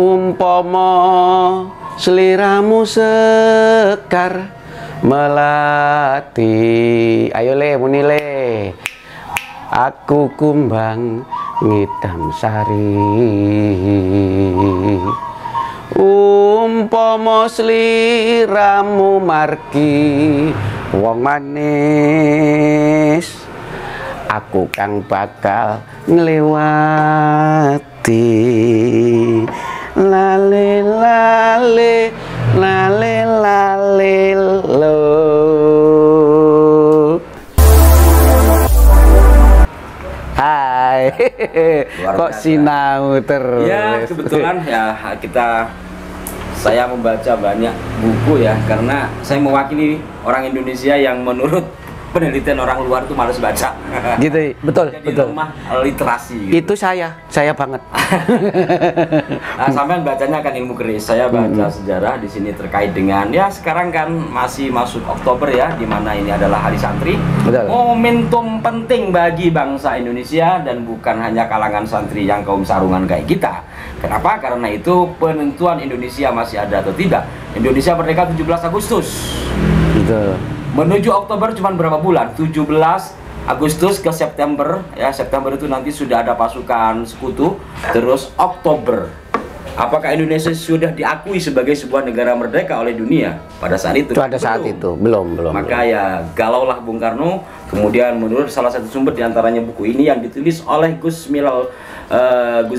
Umpama seliramu sekar melati, ayo le muni le, aku kumbang ngidam sari. Umpama sliramu margi wong manis, aku kang bakal nglewati. Lale lale lale lale lo. Hai, kok sinau terus? Ya kebetulan ya saya membaca banyak buku ya, karena saya mewakili orang Indonesia yang menurut penelitian orang luar tuh malas baca. Gitu, betul. Jadi betul. lemah literasi. Gitu. Itu saya banget. Nah, sampean bacanya kan ilmu keris. Saya baca sejarah di sini terkait dengan ya sekarang kan masih masuk Oktober ya, di mana ini adalah Hari Santri. Betul. Momentum penting bagi bangsa Indonesia dan bukan hanya kalangan santri yang kaum sarungan kayak kita. Kenapa? Karena itu penentuan Indonesia masih ada atau tidak. Indonesia merdeka 17 Agustus. Betul. Menuju Oktober cuma berapa bulan? 17 Agustus ke September ya. September itu nanti sudah ada pasukan sekutu. Terus Oktober, apakah Indonesia sudah diakui sebagai sebuah negara merdeka oleh dunia pada saat itu? Pada saat itu belum. Maka ya galaulah Bung Karno. Kemudian menurut salah satu sumber diantaranya buku ini yang ditulis oleh Gus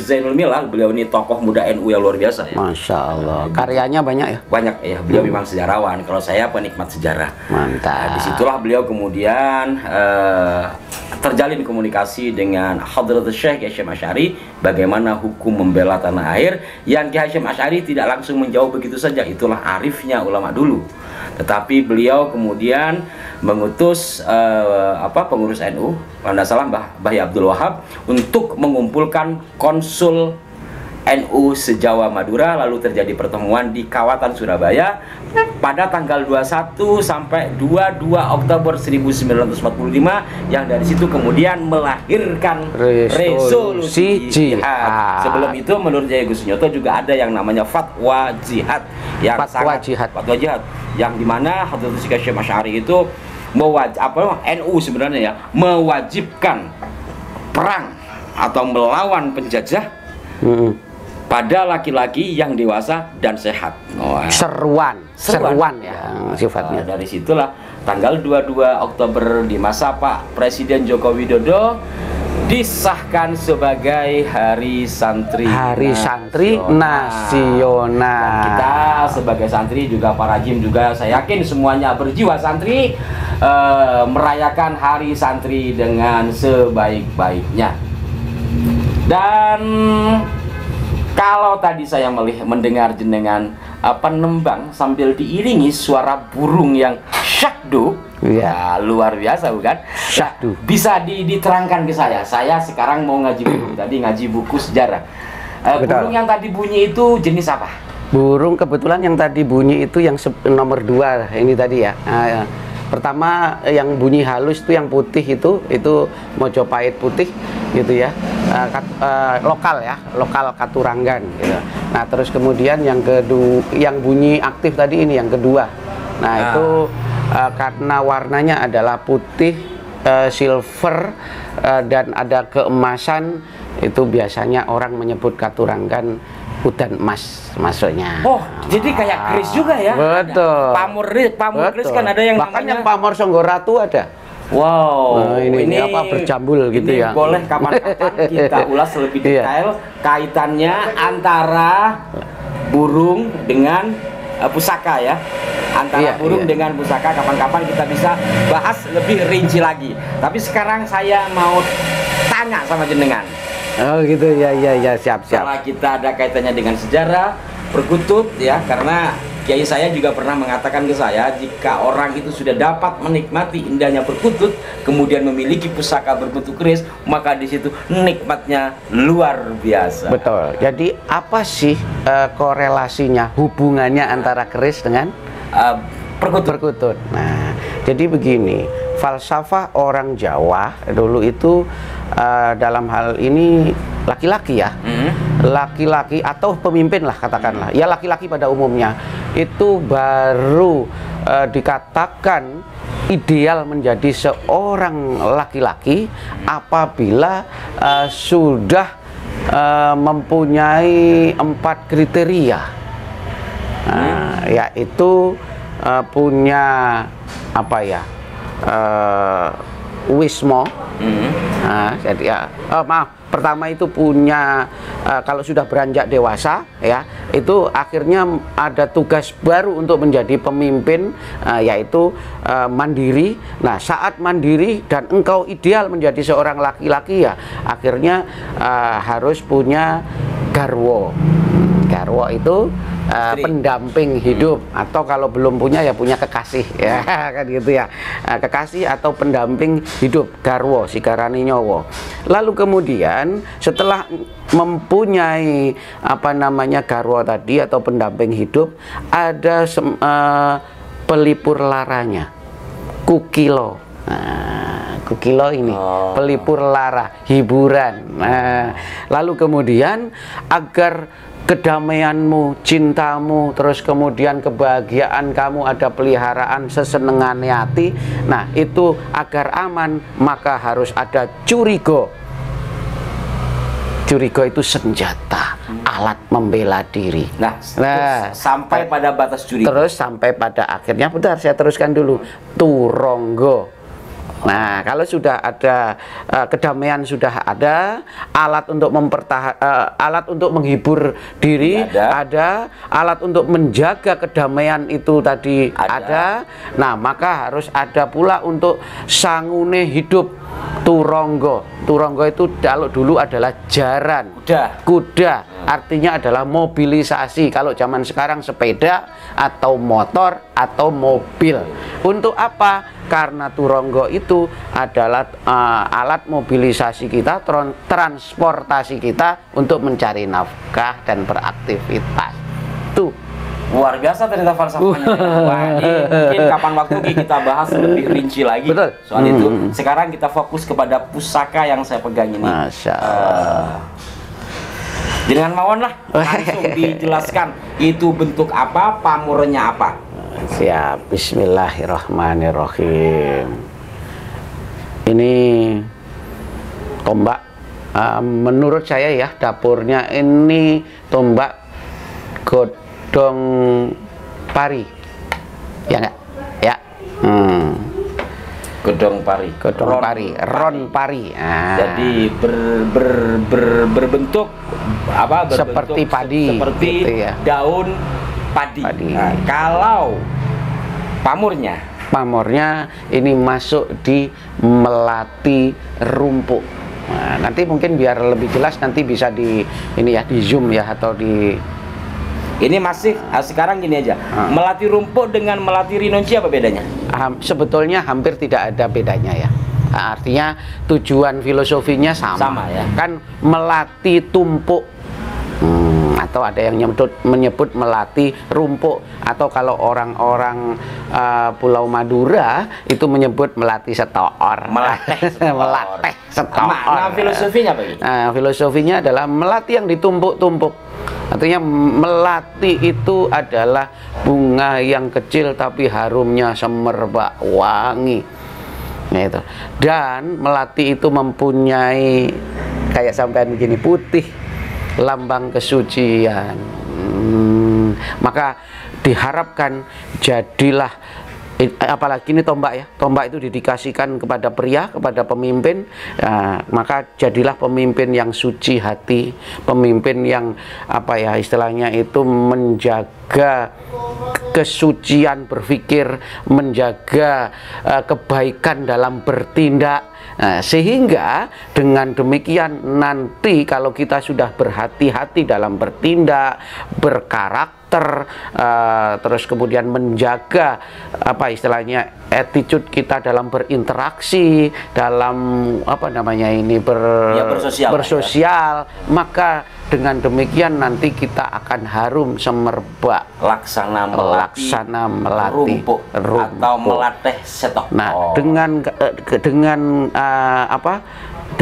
Zainul Milal. Beliau ini tokoh muda NU yang luar biasa ya. Masya Allah, karyanya banyak ya. Banyak ya, beliau memang sejarawan. Kalau saya penikmat sejarah. Mantap. Nah, disitulah beliau kemudian terjalin komunikasi dengan Hadratus Syekh Hasyim Asy'ari, bagaimana hukum membela tanah air. Yang Ki Hasyim Asy'ari tidak langsung menjawab begitu saja, itulah arifnya ulama dulu. Tetapi beliau kemudian mengutus pengurus NU, kalau tidak salah Mbah Abdul Wahab, untuk mengumpulkan konsul NU se-Jawa Madura. Lalu terjadi pertemuan di Kawatan Surabaya pada tanggal 21 sampai 22 Oktober 1945, yang dari situ kemudian melahirkan resolusi jihad. Sebelum itu menurut Jaya Gus Nyoto juga ada yang namanya fatwa jihad, yang fatwa jihad yang dimana Hadratus Syekh Hasyim Asy'ari itu NU sebenarnya ya mewajibkan perang atau melawan penjajah pada laki-laki yang dewasa dan sehat. Seruan ya sifatnya. Dari situlah tanggal 22 Oktober di masa Pak Presiden Joko Widodo disahkan sebagai Hari Santri Nasional. Dan kita sebagai santri juga, para jim juga, saya yakin semuanya berjiwa santri, merayakan Hari Santri dengan sebaik-baiknya. Dan kalau tadi saya mendengar jenengan penembang sambil diiringi suara burung yang syakdu, ya luar biasa bukan? Syakdu. Bisa diterangkan ke saya. Saya sekarang mau ngaji buku, tadi ngaji buku sejarah. Burung yang tadi bunyi itu jenis apa? Burung kebetulan yang tadi bunyi itu yang nomor 2 ini tadi ya. Pertama yang bunyi halus itu yang putih itu Mojopahit putih gitu ya, lokal Katuranggan gitu. Nah terus kemudian yang kedua yang bunyi aktif tadi ini yang kedua. Nah itu karena warnanya adalah putih, silver, dan ada keemasan, itu biasanya orang menyebut Katuranggan udan emas maksudnya. Oh, jadi kayak keris juga ya? Betul. Pamor keris kan ada yang bahkan namanya... yang pamor Songgoratu ada. Wow, nah, ini apa berjambul gitu ya. Boleh kapan-kapan kita ulas lebih detail kaitannya antara burung dengan pusaka ya. Antara burung dengan pusaka, kapan-kapan kita bisa bahas lebih rinci lagi. Tapi sekarang saya mau tanya sama jenengan. Oh gitu ya, siap. Setelah kita ada kaitannya dengan sejarah perkutut ya, karena kiai saya juga pernah mengatakan ke saya, jika orang itu sudah dapat menikmati indahnya perkutut, kemudian memiliki pusaka berbentuk keris, maka di situ nikmatnya luar biasa. Betul. Jadi apa sih korelasinya, hubungannya antara keris dengan perkutut? Nah, jadi begini, falsafah orang Jawa dulu itu dalam hal ini laki-laki ya, laki-laki atau pemimpin lah katakanlah, ya laki-laki pada umumnya itu baru dikatakan ideal menjadi seorang laki-laki apabila sudah mempunyai 4 kriteria, yaitu punya apa ya, wismo. Jadi ya, pertama itu punya kalau sudah beranjak dewasa ya, itu akhirnya ada tugas baru untuk menjadi pemimpin, yaitu mandiri. Nah, saat mandiri dan engkau ideal menjadi seorang laki-laki ya, akhirnya harus punya garwo. Garwo itu pendamping hidup, atau kalau belum punya ya punya kekasih ya kan gitu ya, kekasih atau pendamping hidup, garwo sikarani nyowo. Lalu kemudian setelah mempunyai apa namanya garwo tadi atau pendamping hidup, ada pelipur laranya, kukilo. Kukilo ini pelipur lara, hiburan. Lalu kemudian agar kedamaianmu, cintamu, terus kemudian kebahagiaan kamu, ada peliharaan sesenengan hati. Nah, itu agar aman maka harus ada curigo. Curigo itu senjata, alat membela diri. Nah, sampai pada batas curigo. Terus sampai pada akhirnya, bentar saya teruskan dulu, turonggo. Nah, kalau sudah ada kedamaian, sudah ada alat untuk alat untuk menghibur diri, ada alat untuk menjaga kedamaian itu tadi ada. Nah, maka harus ada pula untuk sangune hidup, turonggo. Turonggo itu kalau dulu adalah jaran, kuda, artinya adalah mobilisasi. Kalau zaman sekarang sepeda atau motor atau mobil. Untuk apa? Karena turonggo itu adalah alat mobilisasi kita, transportasi kita untuk mencari nafkah dan beraktivitas. Tuh. Luar biasa ternyata falsafahnya. Wah, ini mungkin kapan waktu kita bahas lebih rinci lagi. Betul. Soal itu. Sekarang kita fokus kepada pusaka yang saya pegang ini. Masya Allah. Dengan mawon lah, langsung dijelaskan itu bentuk apa, pamornya apa. Siap. Bismillahirrahmanirrahim. Ini tombak, menurut saya ya, dapurnya ini tombak godong pari, ya nggak? Ya. Godong pari, ron pari. Jadi berbentuk apa? Seperti padi, seperti gitu ya. Daun padi. Nah, kalau pamornya ini masuk di melati rumput. Nah, nanti mungkin biar lebih jelas nanti bisa di ini ya, di zoom ya, atau di ini masih sekarang gini aja. Melati rumput dengan melati rinonci apa bedanya? Sebetulnya hampir tidak ada bedanya ya. Artinya tujuan filosofinya sama ya. Kan melati tumpuk, atau ada yang menyebut melati rumpuk, atau kalau orang-orang Pulau Madura itu menyebut melati setor. Melateh setor. Nah, filosofinya apa? Nah, filosofinya adalah melati yang ditumpuk-tumpuk. Artinya melati itu adalah bunga yang kecil tapi harumnya semerbak wangi. Nah, itu. Dan melati itu mempunyai kayak sampean begini, putih, lambang kesucian. Maka diharapkan jadilah, apalagi ini tombak ya, tombak itu didikasikan kepada pria, kepada pemimpin, maka jadilah pemimpin yang suci hati, pemimpin yang apa ya istilahnya itu menjaga kesucian berpikir, menjaga kebaikan dalam bertindak. Sehingga dengan demikian nanti kalau kita sudah berhati-hati dalam bertindak, berkarakter, terus kemudian menjaga apa istilahnya attitude kita dalam berinteraksi, dalam apa namanya ini bersosial, maka dengan demikian nanti kita akan harum semerbak, laksana melati rumput atau melateh setok. Nah, dengan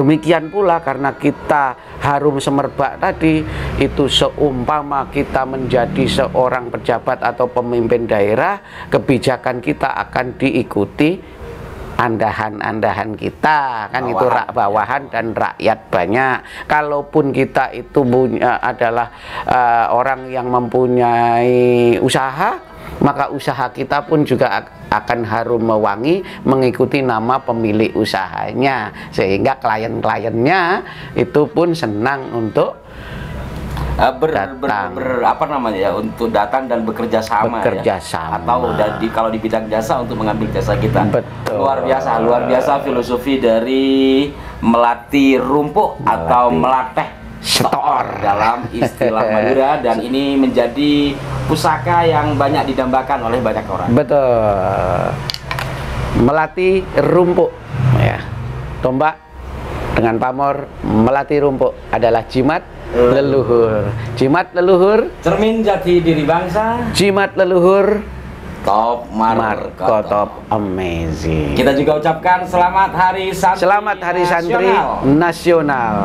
Demikian pula karena kita harum semerbak tadi, itu seumpama kita menjadi seorang pejabat atau pemimpin daerah, kebijakan kita akan diikuti andahan-andahan kita, kan itu bawahan dan rakyat banyak. Kalaupun kita itu adalah orang yang mempunyai usaha, maka usaha kita pun juga akan harum mewangi mengikuti nama pemilik usahanya, sehingga klien-kliennya itu pun senang untuk apa namanya ya, untuk datang dan bekerja sama, atau kalau di bidang jasa untuk mengambil jasa kita. Betul. Luar biasa filosofi dari melatih rumput atau melatih setor dalam istilah Madura, dan ini menjadi pusaka yang banyak didambakan oleh banyak orang. Betul. Melatih rumput ya. Tombak dengan pamor melatih rumput adalah jimat leluhur. Jimat leluhur, cermin jati diri bangsa. Jimat leluhur, top markotop. Amazing. Kita juga ucapkan selamat Hari Santri Nasional.